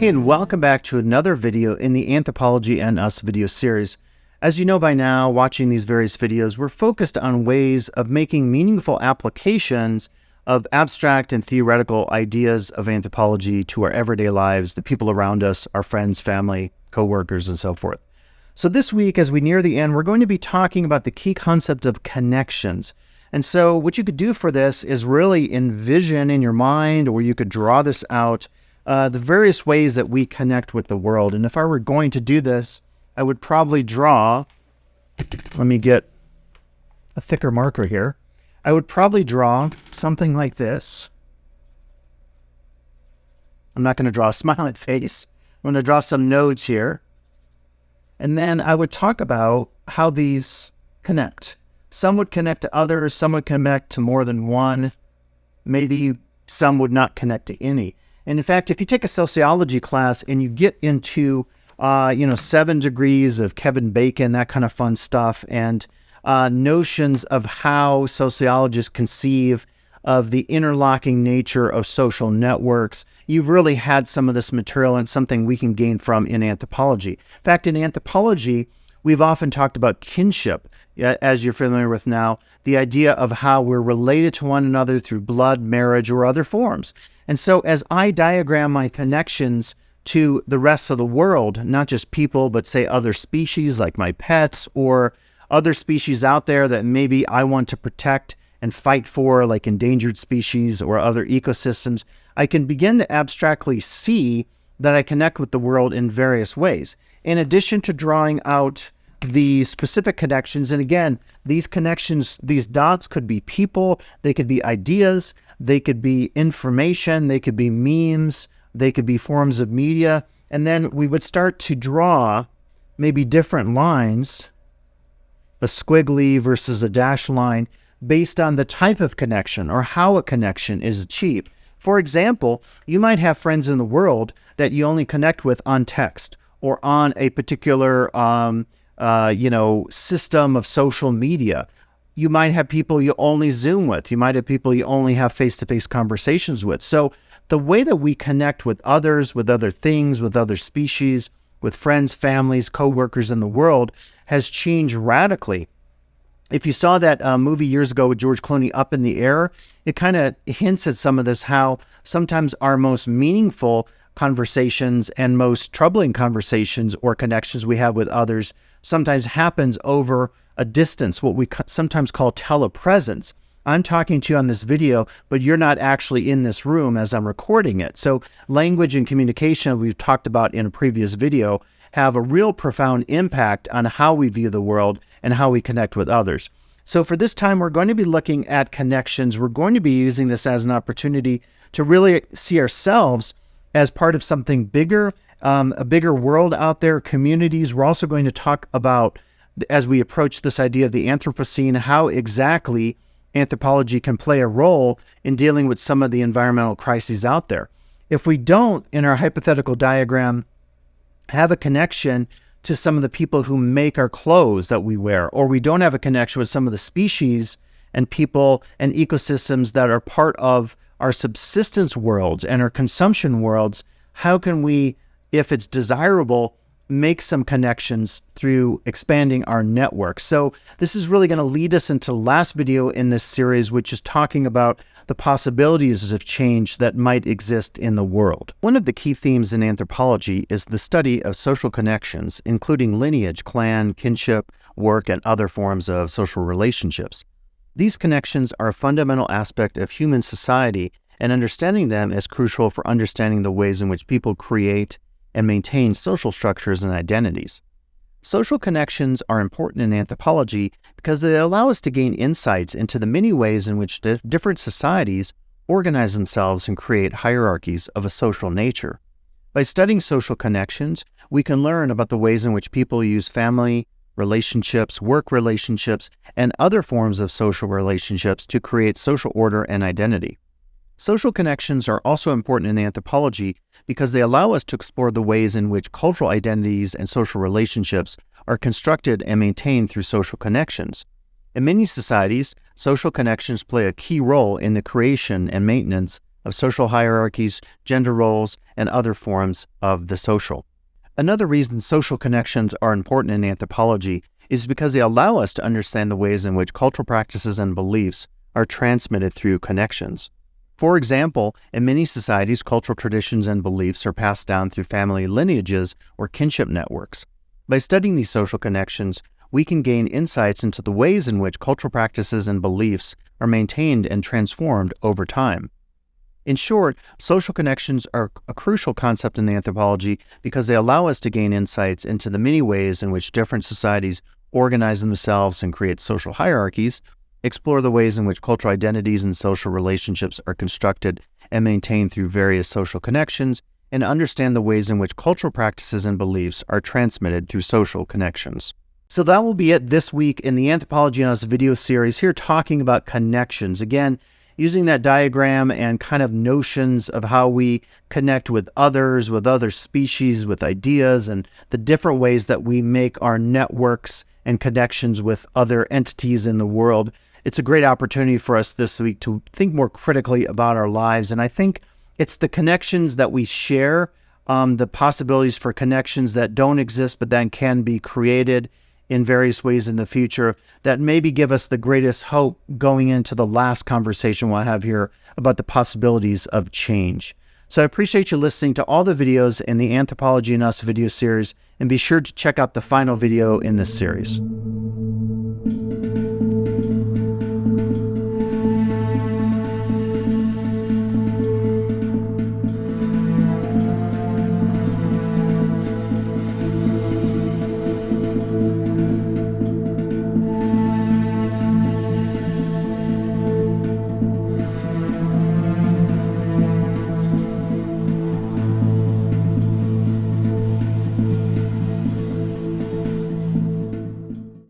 Hey, and welcome back to another video in the Anthropology and Us video series. As you know by now, watching these various videos, we're focused on ways of making meaningful applications of abstract and theoretical ideas of anthropology to our everyday lives, the people around us, our friends, family, co-workers, and so forth. So this week, as we near the end, we're going to be talking about the key concept of connections. And so what you could do for this is really envision in your mind, or you could draw this out, the various ways that we connect with the world. And if I were going to do this, I would probably draw, let me get a thicker marker here. I would probably draw something like this. I'm not going to draw a smiling face. I'm going to draw some nodes here. And then I would talk about how these connect. Some would connect to others, some would connect to more than one. Maybe some would not connect to any. And in fact, if you take a sociology class and you get into, 7 degrees of Kevin Bacon, that kind of fun stuff, and notions of how sociologists conceive of the interlocking nature of social networks, you've really had some of this material and something we can gain from in anthropology. In fact, in anthropology, we've often talked about kinship, as you're familiar with now, the idea of how we're related to one another through blood, marriage, or other forms. And so as I diagram my connections to the rest of the world, not just people, but say other species like my pets or other species out there that maybe I want to protect and fight for, like endangered species or other ecosystems, I can begin to abstractly see that I connect with the world in various ways. In addition to drawing out the specific connections, and again, these connections, these dots could be people, they could be ideas, they could be information, they could be memes, they could be forms of media, and then we would start to draw maybe different lines, a squiggly versus a dashed line, based on the type of connection or how a connection is achieved. For example, you might have friends in the world that you only connect with on text or on a particular system of social media. You might have people you only Zoom with. You might have people you only have face-to-face conversations with. So the way that we connect with others, with other things, with other species, with friends, families, co-workers in the world has changed radically. If you saw that movie years ago with George Clooney, Up in the Air, it kind of hints at some of this, how sometimes our most meaningful conversations and most troubling conversations or connections we have with others sometimes happens over a distance, what we sometimes call telepresence. I'm talking to you on this video, but you're not actually in this room as I'm recording it. So language and communication, we've talked about in a previous video, have a real profound impact on how we view the world and how we connect with others. So for this time, we're going to be looking at connections. We're going to be using this as an opportunity to really see ourselves as part of something bigger, a bigger world out there, communities. We're also going to talk about, as we approach this idea of the Anthropocene, how exactly anthropology can play a role in dealing with some of the environmental crises out there. If we don't, in our hypothetical diagram, have a connection to some of the people who make our clothes that we wear, or we don't have a connection with some of the species and people and ecosystems that are part of our subsistence worlds and our consumption worlds, how can we, if it's desirable, make some connections through expanding our network? So this is really going to lead us into the last video in this series, which is talking about the possibilities of change that might exist in the world. One of the key themes in anthropology is the study of social connections, including lineage, clan, kinship, work, and other forms of social relationships. These connections are a fundamental aspect of human society, and understanding them is crucial for understanding the ways in which people create and maintain social structures and identities. Social connections are important in anthropology because they allow us to gain insights into the many ways in which different societies organize themselves and create hierarchies of a social nature. By studying social connections, we can learn about the ways in which people use family, relationships, work relationships, and other forms of social relationships to create social order and identity. Social connections are also important in anthropology because they allow us to explore the ways in which cultural identities and social relationships are constructed and maintained through social connections. In many societies, social connections play a key role in the creation and maintenance of social hierarchies, gender roles, and other forms of the social. Another reason social connections are important in anthropology is because they allow us to understand the ways in which cultural practices and beliefs are transmitted through connections. For example, in many societies, cultural traditions and beliefs are passed down through family lineages or kinship networks. By studying these social connections, we can gain insights into the ways in which cultural practices and beliefs are maintained and transformed over time. In short, social connections are a crucial concept in anthropology because they allow us to gain insights into the many ways in which different societies organize themselves and create social hierarchies, explore the ways in which cultural identities and social relationships are constructed and maintained through various social connections, and understand the ways in which cultural practices and beliefs are transmitted through social connections. So that will be it this week in the Anthropology and Us video series, here talking about connections. Again, using that diagram and kind of notions of how we connect with others, with other species, with ideas, and the different ways that we make our networks and connections with other entities in the world. It's a great opportunity for us this week to think more critically about our lives. And I think it's the connections that we share, the possibilities for connections that don't exist but then can be created in various ways in the future, that maybe give us the greatest hope going into the last conversation we'll have here about the possibilities of change. So I appreciate you listening to all the videos in the Anthropology and Us video series, and be sure to check out the final video in this series.